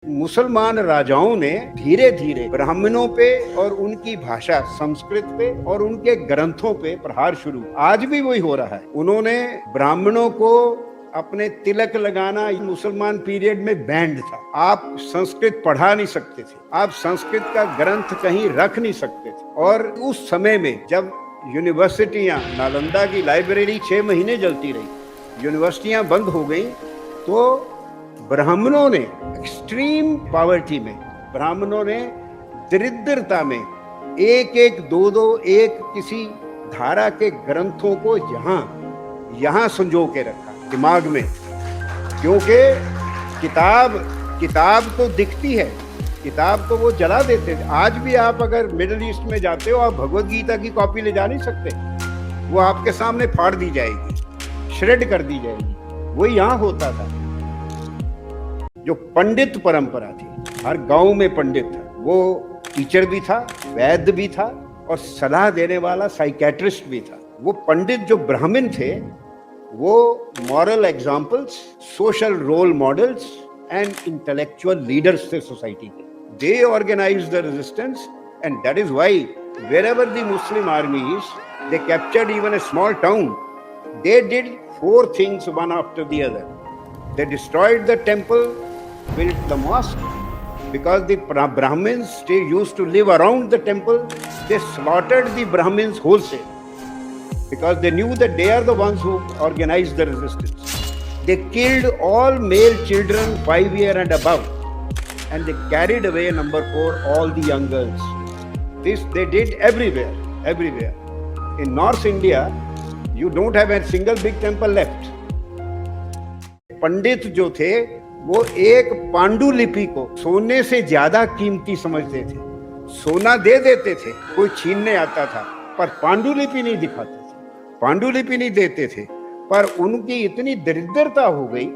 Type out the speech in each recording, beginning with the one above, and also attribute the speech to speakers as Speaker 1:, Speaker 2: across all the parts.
Speaker 1: मुसलमान राजाओं ने धीरे धीरे ब्राह्मणों पे और उनकी भाषा संस्कृत पे और उनके ग्रंथों पे प्रहार शुरू, आज भी वही हो रहा है। उन्होंने ब्राह्मणों को अपने तिलक लगाना मुसलमान पीरियड में बैंड था। आप संस्कृत पढ़ा नहीं सकते थे, आप संस्कृत का ग्रंथ कहीं रख नहीं सकते थे। और उस समय में जब यूनिवर्सिटियां, नालंदा की लाइब्रेरी 6 महीने जलती रही, यूनिवर्सिटियां बंद हो गई, तो ब्राह्मणों ने एक्सट्रीम पॉवर्टी में, ब्राह्मणों ने दरिद्रता में एक एक दो एक किसी धारा के ग्रंथों को यहाँ संजो के रखा दिमाग में, क्योंकि किताब तो दिखती है, किताब तो वो जला देते थे। आज भी आप अगर मिडिल ईस्ट में जाते हो, आप भगवत गीता की कॉपी ले जा नहीं सकते, वो आपके सामने फाड़ दी जाएगी, श्रेड कर दी जाएगी। वो यहाँ होता था। जो पंडित परंपरा थी, हर गांव में पंडित था, वो टीचर भी था, वैद्य भी था और सलाह देने वाला साइकेट्रिस्ट भी था। वो पंडित जो ब्राह्मण थे, वो moral examples, social role models and intellectual leaders थे सोसाइटी के। They organise the resistance and that is why wherever the Muslim armies, they captured even a small town, they did 4 things one after the other. They destroyed the temple, built the mosque, because the Brahmins used to live around the temple. They slaughtered the Brahmins wholesale because they knew that they are the ones who organized the resistance. They killed all male children 5 years and above, and they carried away number 4 all the young girls. This they did everywhere. In North India, you don't have a single big temple left. पंडित जो थे, वो एक पांडुलिपि को सोने से ज्यादा कीमती समझते थे। सोना दे देते थे, कोई छीनने आता था, पर पांडुलिपि नहीं दिखाते थे, पांडुलिपि नहीं देते थे। पर उनकी इतनी दरिद्रता हो गई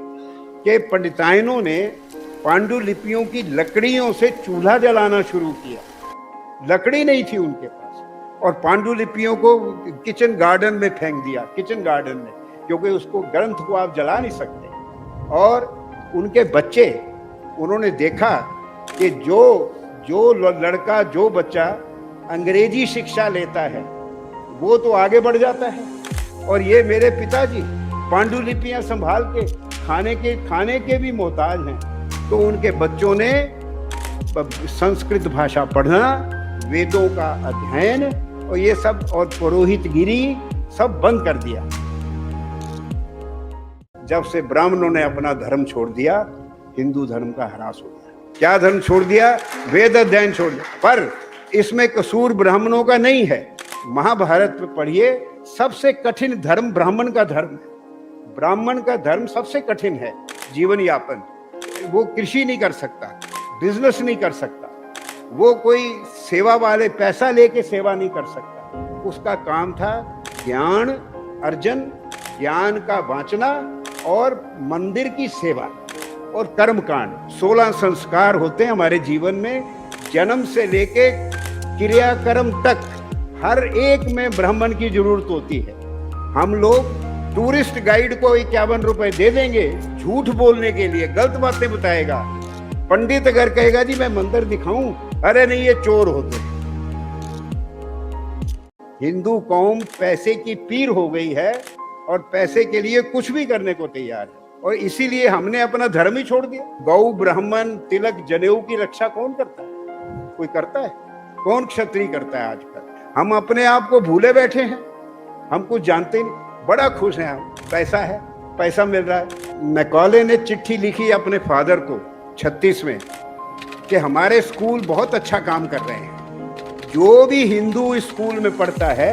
Speaker 1: कि पंडिताइनों ने पांडुलिपियों की लकड़ियों से चूल्हा जलाना शुरू किया। लकड़ी नहीं थी उनके पास, और पांडुलिपियों को किचन गार्डन में फेंक दिया, किचन गार्डन में, क्योंकि उसको ग्रंथ को आप जला नहीं सकते। और उनके बच्चे, उन्होंने देखा कि जो लड़का, जो बच्चा अंग्रेजी शिक्षा लेता है, वो तो आगे बढ़ जाता है, और ये मेरे पिताजी पांडुलिपियां संभाल के खाने के भी मोहताज हैं। तो उनके बच्चों ने संस्कृत भाषा पढ़ना, वेदों का अध्ययन और ये सब, और पुरोहितगिरी सब बंद कर दिया। जब से ब्राह्मणों ने अपना धर्म छोड़ दिया, हिंदू धर्म का ह्रास हो गया। क्या धर्म छोड़ दिया? वेद अध्ययन छोड़ दिया। पर इसमें कसूर ब्राह्मणों का नहीं है। महाभारत में पढ़िए, सबसे कठिन धर्म ब्राह्मण का धर्म है। ब्राह्मण का धर्म सबसे कठिन है जीवन यापन। वो कृषि नहीं कर सकता, बिजनेस नहीं कर सकता, वो कोई सेवा वाले पैसा लेके सेवा नहीं कर सकता। उसका काम था ज्ञान अर्जन, ज्ञान का बांचना और मंदिर की सेवा और कर्मकांड। 16 संस्कार होते हैं हमारे जीवन में, जन्म से लेके क्रियाकर्म तक, हर एक में ब्राह्मण की जरूरत होती है। हम लोग टूरिस्ट गाइड को 51 रुपए दे देंगे झूठ बोलने के लिए, गलत बातें बताएगा। पंडित अगर कहेगा जी मैं मंदिर दिखाऊं, अरे नहीं, ये चोर होते हैं। हिंदू कौम पैसे की पीर हो गई है और पैसे के लिए कुछ भी करने को तैयार है, और इसीलिए हमने अपना धर्म ही छोड़ दिया। गौ, ब्राह्मण, तिलक, जनेऊ की रक्षा कौन करता है? कोई करता है? कौन क्षत्रिय करता है आजकल? हम अपने आप को भूले बैठे हैं, हम कुछ जानते नहीं। बड़ा खुश हैं हम, पैसा है, पैसा मिल रहा है। मैकॉले ने चिट्ठी लिखी अपने फादर को 36 में कि हमारे स्कूल बहुत अच्छा काम कर रहे हैं। जो भी हिंदू स्कूल में पढ़ता है,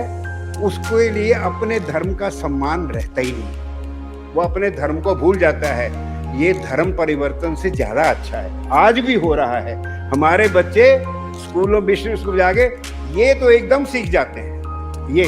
Speaker 1: उसके लिए अपने धर्म का सम्मान रहता ही नहीं, वो अपने धर्म को भूल जाता है। ये धर्म परिवर्तन से ज्यादा अच्छा है। आज भी हो रहा है। हमारे बच्चे स्कूलों, मिशन स्कूल जाके ये तो एकदम सीख जाते हैं। ये